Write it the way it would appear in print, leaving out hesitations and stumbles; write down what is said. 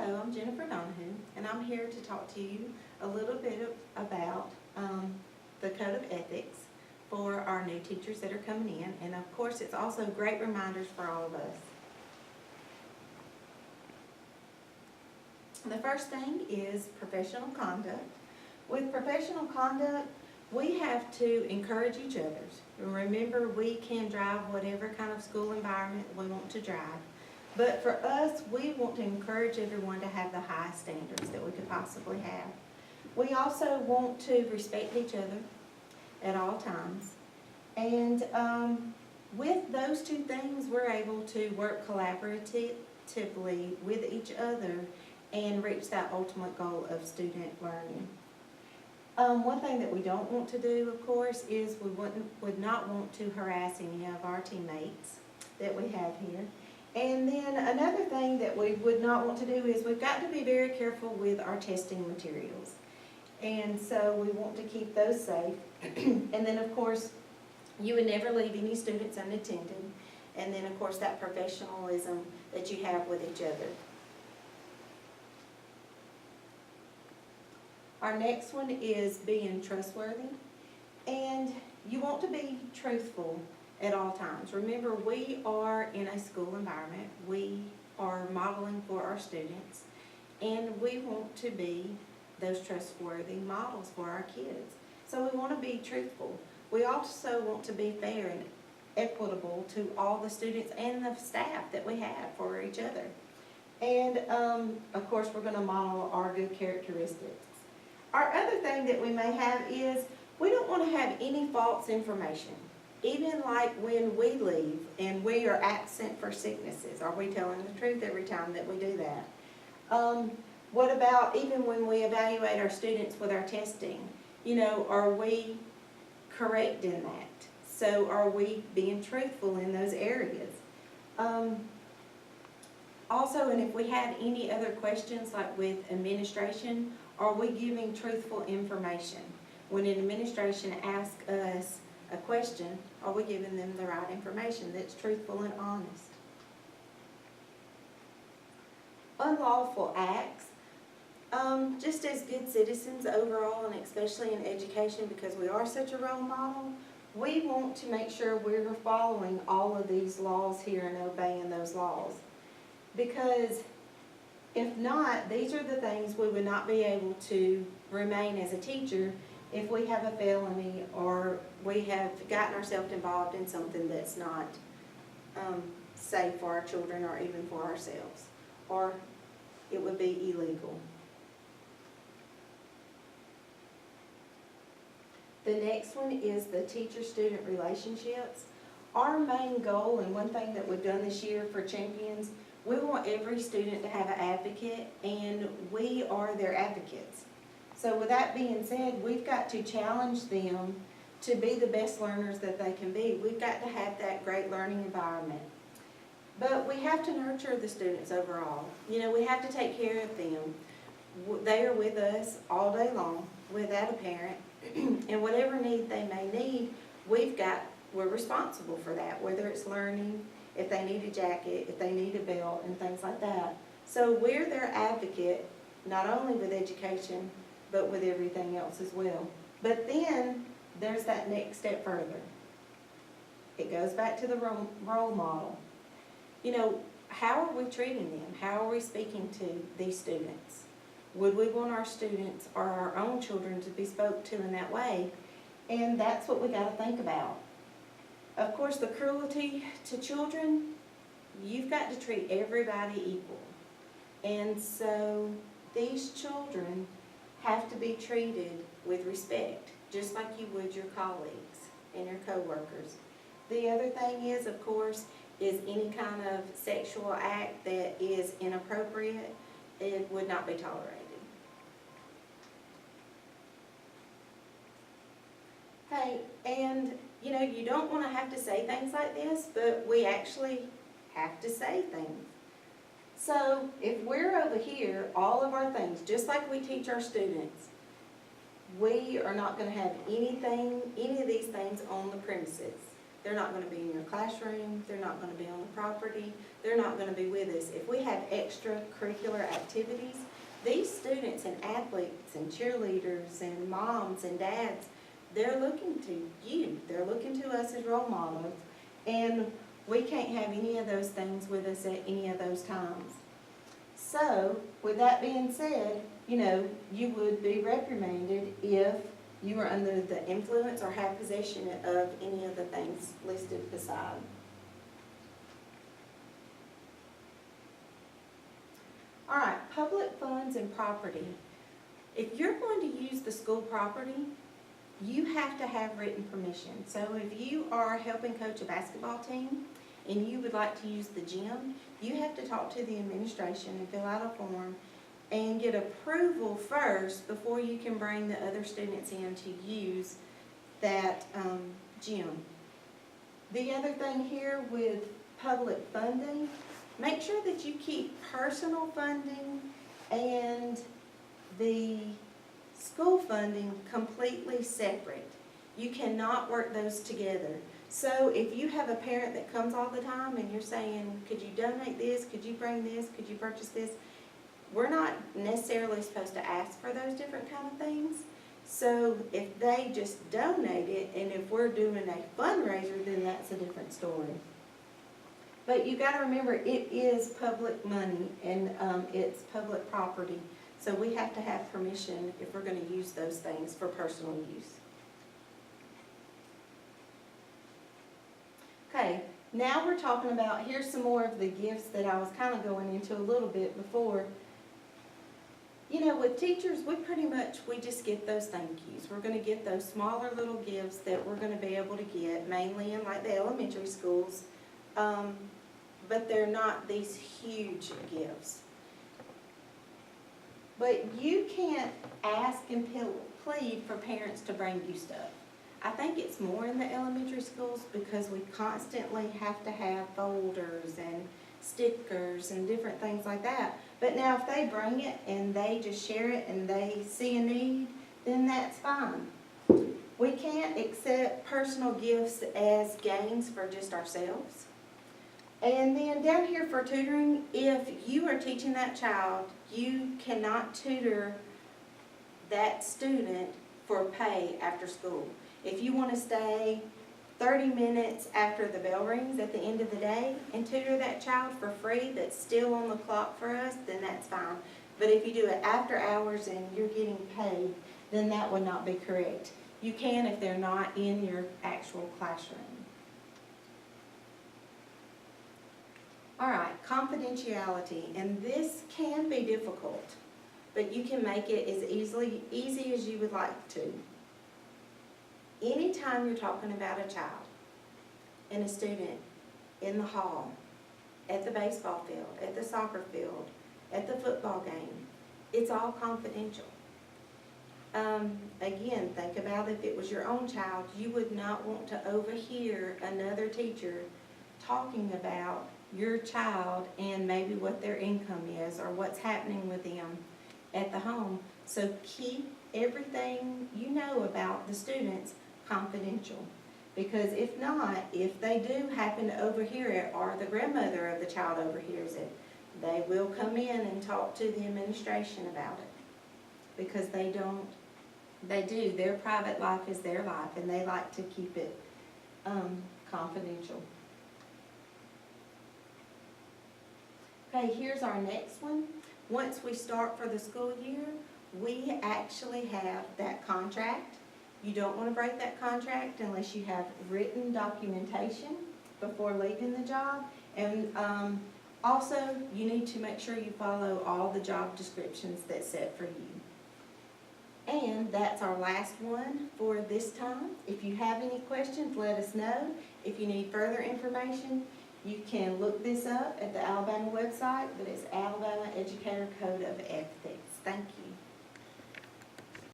Hello, I'm Jennifer Donahoo, and I'm here to talk to you a little bit about the Code of Ethics for our new teachers that are coming in. And of course, it's also great reminders for all of us. The first thing is professional conduct. With professional conduct, we have to encourage each other. Remember, we can drive whatever kind of school environment we want to drive. But for us, we want to encourage everyone to have the highest standards that we could possibly have. We also want to respect each other at all times. And with those two things, we're able to work collaboratively with each other and reach that ultimate goal of student learning. One thing that we don't want to do, of course, is we would not want to harass any of our teammates that we have here. And then another thing that we would not want to do is we've got to be very careful with our testing materials. And so we want to keep those safe. And then, of course, you would never leave any students unattended. And then, of course, that professionalism that you have with each other. Our next one is being trustworthy. And you want to be truthful at all times. Remember, we are in a school environment. We are modeling for our students, and we want to be those trustworthy models for our kids. So we want to be truthful. We also want to be fair and equitable to all the students and the staff that we have for each other. And of course, we're going to model our good characteristics. Our other thing that we may have is we don't want to have any false information. Even like when we leave and we are absent for sicknesses, are we telling the truth every time that we do that? What about even when we evaluate our students with our testing? You know, are we correct in that? So are we being truthful in those areas? Also, and if we have any other questions like with administration, are we giving truthful information? When an administration asks us a question, are we giving them the right information that's truthful and honest? Unlawful acts, just as good citizens overall, and especially in education, because we are such a role model, we want to make sure we're following all of these laws here and obeying those laws. Because if not, these are the things we would not be able to remain as a teacher if we have a felony or we have gotten ourselves involved in something that's not safe for our children or even for ourselves, or it would be illegal. The next one is the teacher-student relationships. Our main goal, and one thing that we've done this year for Champions, we want every student to have an advocate, and we are their advocates. So with that being said, we've got to challenge them to be the best learners that they can be. We've got to have that great learning environment. But we have to nurture the students overall. You know, we have to take care of them. They are with us all day long without a parent. And whatever need they may need, we're responsible for that, whether it's learning, if they need a jacket, if they need a belt, and things like that. So we're their advocate, not only with education, but with everything else as well. But then there's that next step further. It goes back to the role model. You know, how are we treating them? How are we speaking to these students? Would we want our students or our own children to be spoke to in that way? And that's what we got to think about. Of course, the cruelty to children, you've got to treat everybody equal. And so these children have to be treated with respect, just like you would your colleagues and your co-workers. The other thing is, of course, is any kind of sexual act that is inappropriate, it would not be tolerated. Hey, and you know, you don't want to have to say things like this, but we actually have to say things. So if we're over here, all of our things, just like we teach our students, we are not going to have any of these things on the premises. They're not gonna be in your classroom, they're not gonna be on the property, they're not gonna be with us. If we have extracurricular activities, these students and athletes and cheerleaders and moms and dads, they're looking to you, they're looking to us as role models, and we can't have any of those things with us at any of those times. So, with that being said, you would be reprimanded if you were under the influence or have possession of any of the things listed beside. All right, public funds and property. If you're going to use the school property, you have to have written permission. So if you are helping coach a basketball team and you would like to use the gym, you have to talk to the administration and fill out a form and get approval first before you can bring the other students in to use that gym. The other thing here with public funding, make sure that you keep personal funding and the school funding completely separate. You cannot work those together. So if you have a parent that comes all the time and you're saying, could you donate this, could you bring this, could you purchase this, we're not necessarily supposed to ask for those different kind of things. So if they just donate it, and if we're doing a fundraiser, then that's a different story. But you got to remember, it is public money and it's public property. So we have to have permission if we're going to use those things for personal use. Okay, now we're talking about, here's some more of the gifts that I was kind of going into a little bit before. With teachers, we just get those thank yous. We're going to get those smaller little gifts that we're going to be able to get, mainly in like the elementary schools. But they're not these huge gifts. But you can't ask and plead for parents to bring you stuff. I think it's more in the elementary schools because we constantly have to have folders and stickers and different things like that. But now if they bring it and they just share it and they see a need, then that's fine. We can't accept personal gifts as gains for just ourselves. And then down here for tutoring, if you are teaching that child, you cannot tutor that student for pay after school. If you want to stay 30 minutes after the bell rings at the end of the day and tutor that child for free that's still on the clock for us, then that's fine. But if you do it after hours and you're getting paid, then that would not be correct. You can if they're not in your actual classroom. All right, confidentiality, and this can be difficult, but you can make it as easy as you would like to. Anytime you're talking about a child and a student in the hall, at the baseball field, at the soccer field, at the football game, it's all confidential. Again, think about if it was your own child, you would not want to overhear another teacher talking about your child and maybe what their income is or what's happening with them at the home. So keep everything you know about the students confidential. Because if not, if they do happen to overhear it or the grandmother of the child overhears it, they will come in and talk to the administration about it. Because they do, their private life is their life and they like to keep it confidential. Okay, here's our next one. Once we start for the school year, we actually have that contract. You don't want to break that contract unless you have written documentation before leaving the job. And also, you need to make sure you follow all the job descriptions that's set for you. And that's our last one for this time. If you have any questions, let us know. If you need further information, you can look this up at the Alabama website, but it's Alabama Educator Code of Ethics. Thank you.